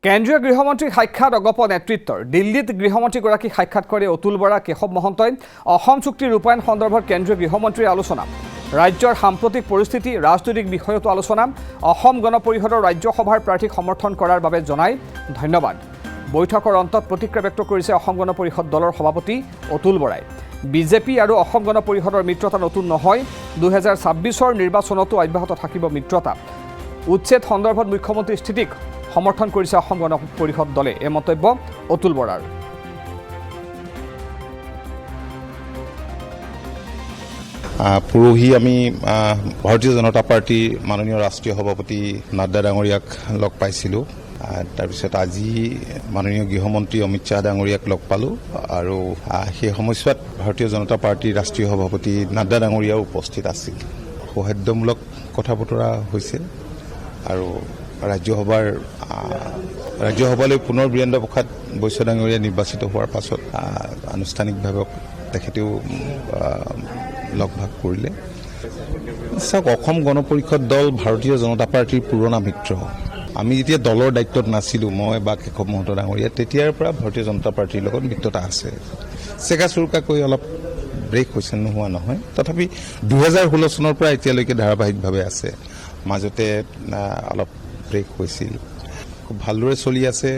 কেন্দ্ৰীয় গৃহমন্ত্ৰী সাক্ষাৎ অগপ নেতৃত্বৰ দিল্লীত গৃহমন্ত্ৰীগৰাকী সাক্ষাৎ কৰে অতুল বৰা কেশৱ মহন্তই অসম চুক্তি ৰূপায়ণ সন্দৰ্ভত কেন্দ্ৰীয় গৃহমন্ত্ৰীৰ আলোচনা ৰাজ্যৰ সাম্প্ৰতিক পৰিস্থিতি ৰাজনৈতিক বিষয়তো আলোচনা অসম গণ পৰিষদৰ ৰাজ্যসভাৰ প্ৰাৰ্থীক সমৰ্থন কৰাৰ বাবে জনাই ধন্যবাদ বৈঠকৰ অন্তত প্ৰতিক্ৰিয়া ব্যক্ত কৰিছে অসম গণ পৰিষদ দলৰ সভাপতি অতুল বৰাই বিজেপি আৰু অসম গণ পৰিষদৰ মিত্ৰতা নতুন নহয় 2026ৰ নিৰ্বাচনতো অব্যাহত থাকিব মিত্ৰতা উচ্ছেদ সন্দৰ্ভত মুখ্যমন্ত্ৰীৰ স্থিতিক সমৰ্থন কৰিছে অসম গণ পৰিষদ দলে এই মন্তব্য অতুল বৰাৰ পুৰোহি আমি ভাৰতীয় জনতা পাৰ্টি মাননীয় ৰাষ্ট্ৰীয় সভাপতি নাড্ডা ডাঙৰীয়াক লগ পাইছিলোঁ তাৰপিছত আজি মাননীয় গৃহমন্ত্ৰী অমিত শ্বাহ ডাঙৰীয়াক লগ পালোঁ আৰু সেই সময়ছোৱাত ভাৰতীয় জনতা পাৰ্টিৰ ৰাষ্ট্ৰীয় সভাপতি নাড্ডা ডাঙৰীয়াও উপস্থিত আছিল সৌহাৰ্দ্যমূলক কথা বতৰা হৈছে আৰু ৰাজ্যসভালৈ পুনৰ বীৰেন্দ্ৰ প্ৰসাদ বৈশ্য ডাঙৰীয়া নিৰ্বাচিত হোৱাৰ পাছত আনুষ্ঠানিকভাৱে তেখেতেও লগ ভাগ কৰিলে চাওক অসম গণ পৰিষদ দল ভাৰতীয় জনতা পাৰ্টিৰ পুৰণা মিত্ৰ আমি যেতিয়া দলৰ দায়িত্বত নাছিলোঁ মই বা কেশৱ মহন্ত ডাঙৰীয়া তেতিয়াৰ পৰা ভাৰতীয় জনতা পাৰ্টিৰ লগত মিত্ৰতা আছে চেকা চুৰুকাকৈ অলপ ব্ৰেক হৈছে নোহোৱা নহয় তথাপি 2016 চনৰ পৰা এতিয়ালৈকে ধাৰাবাহিকভাৱে আছে মাজতে অলপ ব্ৰেক হৈছিল খুব ভালদৰে চলি আছে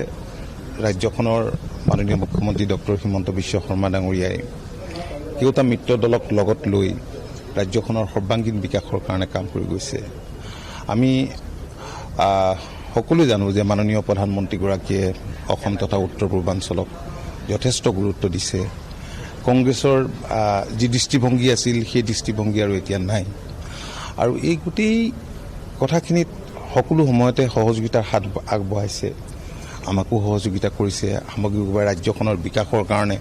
ৰাজ্যখনৰ মাননীয় মুখ্যমন্ত্ৰী ডক্টৰ হিমন্ত বিশ্ব শৰ্মা ডাঙৰীয়াই কেউটা মিত্ৰ দলক লগত লৈ ৰাজ্যখনৰ সৰ্বাংগীন বিকাশৰ কাৰণে কাম কৰি গৈছে আমি সকলোৱে জানো যে মাননীয় প্ৰধানমন্ত্ৰীগৰাকীয়ে অসম তথা উত্তৰ পূৰ্বাঞ্চলক যথেষ্ট গুৰুত্ব দিছে কংগ্ৰেছৰ যি দৃষ্টিভংগী আছিল সেই দৃষ্টিভংগী আৰু এতিয়া নাই আৰু এই গোটেই কথাখিনিত সকলো সময়তে সহযোগিতাৰ হাত আগবঢ়াইছে আমাকো সহযোগিতা কৰিছে সামগ্ৰিকভাৱে ৰাজ্যখনৰ বিকাশৰ কাৰণে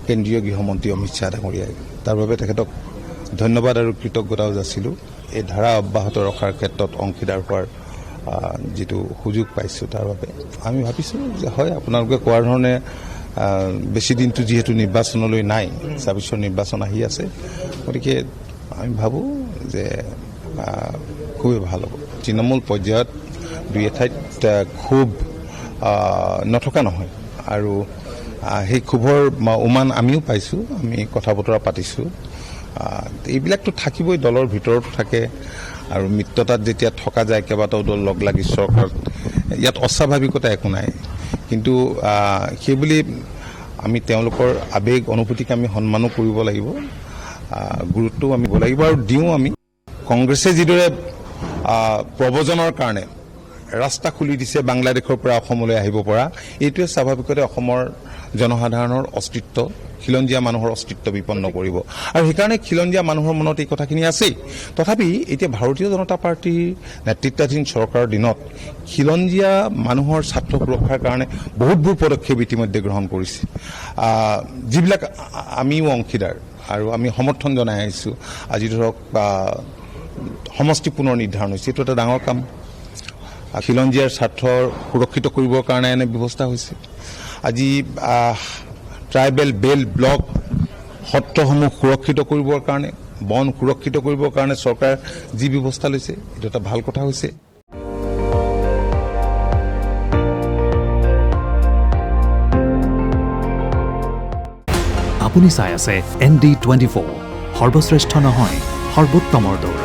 কেন্দ্ৰীয় গৃহমন্ত্ৰী অমিত শ্বাহ ডাঙৰীয়াই তাৰ বাবে তেখেতক ধন্যবাদ আৰু কৃতজ্ঞতাও যাচিলোঁ এই ধাৰা অব্যাহত ৰখাৰ ক্ষেত্ৰত অংশীদাৰ হোৱাৰ যিটো সুযোগ পাইছোঁ তাৰ বাবে আমি ভাবিছোঁ যে হয় আপোনালোকে কোৱাৰ ধৰণে বেছি দিনটো যিহেতু নিৰ্বাচনলৈ নাই 26ৰ নিৰ্বাচন আহি আছে গতিকে আমি ভাবোঁ যে খুবেই ভাল হ'ব তৃণমূল পৰ্যায়ত দুই এঠাইত খুব নথকা নহয় আৰু সেই ক্ষোভৰ উমান আমিও পাইছোঁ আমি কথা বতৰা পাতিছোঁ এইবিলাকতো থাকিবই দলৰ ভিতৰতো থাকে আৰু মিত্ৰতাত যেতিয়া থকা যায় কেইবাটাও দল লগ লাগি চৰকাৰত ইয়াত অস্বাভাৱিকতা একো নাই কিন্তু সেইবুলি আমি তেওঁলোকৰ আৱেগ অনুভূতিক আমি সন্মানো কৰিব লাগিব গুৰুত্বও আমি দিব লাগিব আৰু দিওঁ আমি কংগ্ৰেছে যিদৰে প্ৰব্ৰজনৰ কাৰণে ৰাস্তা খুলি দিছে বাংলাদেশৰ পৰা অসমলৈ আহিব পৰা এইটোৱে স্বাভাৱিকতে অসমৰ জনসাধাৰণৰ অস্তিত্ব খিলঞ্জীয়া মানুহৰ অস্তিত্ব বিপন্ন কৰিব আৰু সেইকাৰণে খিলঞ্জীয়া মানুহৰ মনত এই কথাখিনি আছেই তথাপি এতিয়া ভাৰতীয় জনতা পাৰ্টিৰ নেতৃত্বাধীন চৰকাৰৰ দিনত খিলঞ্জীয়া মানুহৰ স্বাৰ্থ সুৰক্ষাৰ কাৰণে বহুতবোৰ পদক্ষেপ ইতিমধ্যে গ্ৰহণ কৰিছে যিবিলাক আমিও অংশীদাৰ আৰু আমি সমৰ্থন জনাই আহিছোঁ আজি ধৰক সমষ্টি পুনৰ নিৰ্ধাৰণ হৈছে এইটো এটা ডাঙৰ কাম খিলঞ্জীয়াৰ স্বাৰ্থ সুৰক্ষিত কৰিবৰ কাৰণে এনে ব্যৱস্থা হৈছে আজি ট্ৰাইবেল বেল ব্লক সত্ৰসমূহ সুৰক্ষিত কৰিবৰ কাৰণে বন সুৰক্ষিত কৰিবৰ কাৰণে চৰকাৰ যি ব্যৱস্থা লৈছে এইটো এটা ভাল কথা হৈছে আপুনি চাই আছে ND24 সৰ্বশ্ৰেষ্ঠ নহয় সৰ্বোত্তমৰ দৌৰ